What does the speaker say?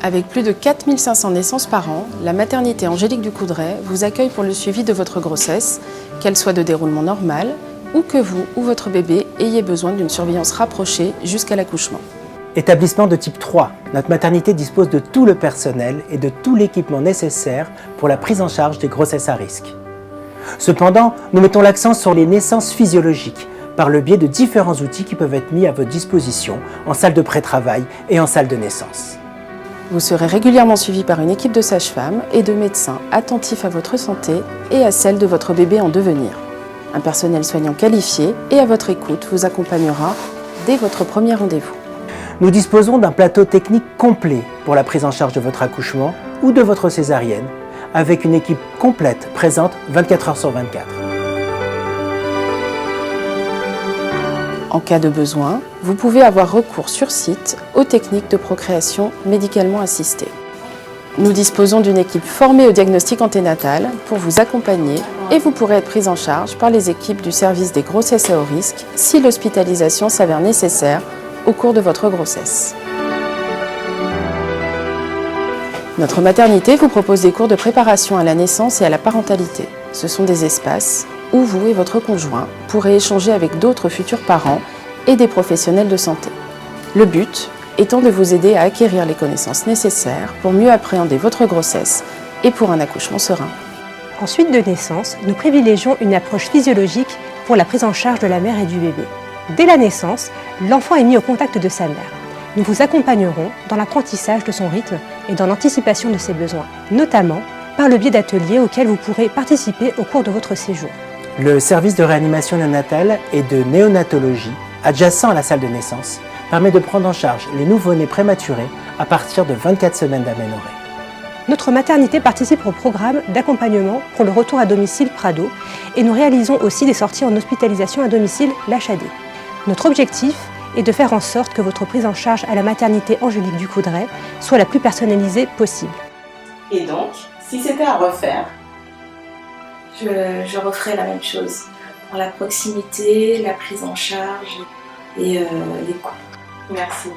Avec plus de 4500 naissances par an, la maternité Angélique du Coudray vous accueille pour le suivi de votre grossesse, qu'elle soit de déroulement normal ou que vous ou votre bébé ayez besoin d'une surveillance rapprochée jusqu'à l'accouchement. Établissement de type 3, notre maternité dispose de tout le personnel et de tout l'équipement nécessaire pour la prise en charge des grossesses à risque. Cependant, nous mettons l'accent sur les naissances physiologiques par le biais de différents outils qui peuvent être mis à votre disposition en salle de pré-travail et en salle de naissance. Vous serez régulièrement suivi par une équipe de sages-femmes et de médecins attentifs à votre santé et à celle de votre bébé en devenir. Un personnel soignant qualifié et à votre écoute vous accompagnera dès votre premier rendez-vous. Nous disposons d'un plateau technique complet pour la prise en charge de votre accouchement ou de votre césarienne, avec une équipe complète présente 24 heures sur 24. En cas de besoin, vous pouvez avoir recours sur site aux techniques de procréation médicalement assistée. Nous disposons d'une équipe formée au diagnostic anténatal pour vous accompagner et vous pourrez être prise en charge par les équipes du service des grossesses à haut risque si l'hospitalisation s'avère nécessaire au cours de votre grossesse. Notre maternité vous propose des cours de préparation à la naissance et à la parentalité. Ce sont des espaces où vous et votre conjoint pourrez échanger avec d'autres futurs parents et des professionnels de santé. Le but étant de vous aider à acquérir les connaissances nécessaires pour mieux appréhender votre grossesse et pour un accouchement serein. En suite de naissance, nous privilégions une approche physiologique pour la prise en charge de la mère et du bébé. Dès la naissance, l'enfant est mis au contact de sa mère. Nous vous accompagnerons dans l'apprentissage de son rythme et dans l'anticipation de ses besoins, notamment par le biais d'ateliers auxquels vous pourrez participer au cours de votre séjour. Le service de réanimation néonatale et de néonatologie, adjacent à la salle de naissance, permet de prendre en charge les nouveau-nés prématurés à partir de 24 semaines d'aménorrhée. Notre maternité participe au programme d'accompagnement pour le retour à domicile Prado et nous réalisons aussi des sorties en hospitalisation à domicile l'HAD. Notre objectif est de faire en sorte que votre prise en charge à la maternité Angélique du Coudray soit la plus personnalisée possible. Et donc, si c'était à refaire, je referais la même chose. Pour la proximité, la prise en charge et l'écoute. merci.